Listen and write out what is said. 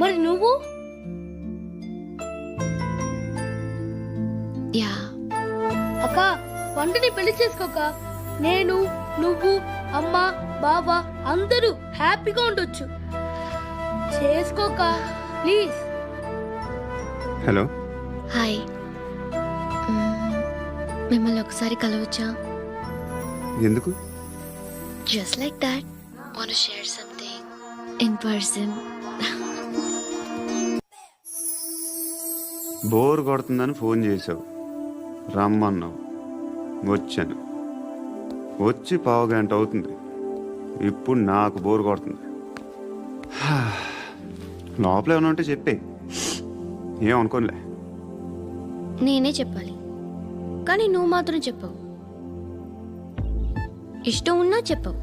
మరి నువ్వు? యా. అక్క, వంటని పెళ్లి చేసుకోక నేను, నువ్వు, అమ్మ, బావ అందరూ హ్యాపీగా ఉండొచ్చు. చేసుకోక ప్లీజ్. హలో. హాయ్. మిమ్మల్ని ఒకసారి కలవచ్చా? ఎందుకు? Just like that. Want to share something in person. Bore కొడుతుందని ఫోన్ చేసావు, రమ్మన్నావు, వచ్చాను. వచ్చి పావు గంట అవుతుంది. ఇప్పుడు నాకు బోర్ కొడుతుంది. లోపల ఏమైనా ఉంటే చెప్పే, ఏమనుకోనిలే. నేనే చెప్పాలి, కానీ నువ్వు మాత్రం చెప్పవు. ఇష్టం ఉన్నా చెప్పవు.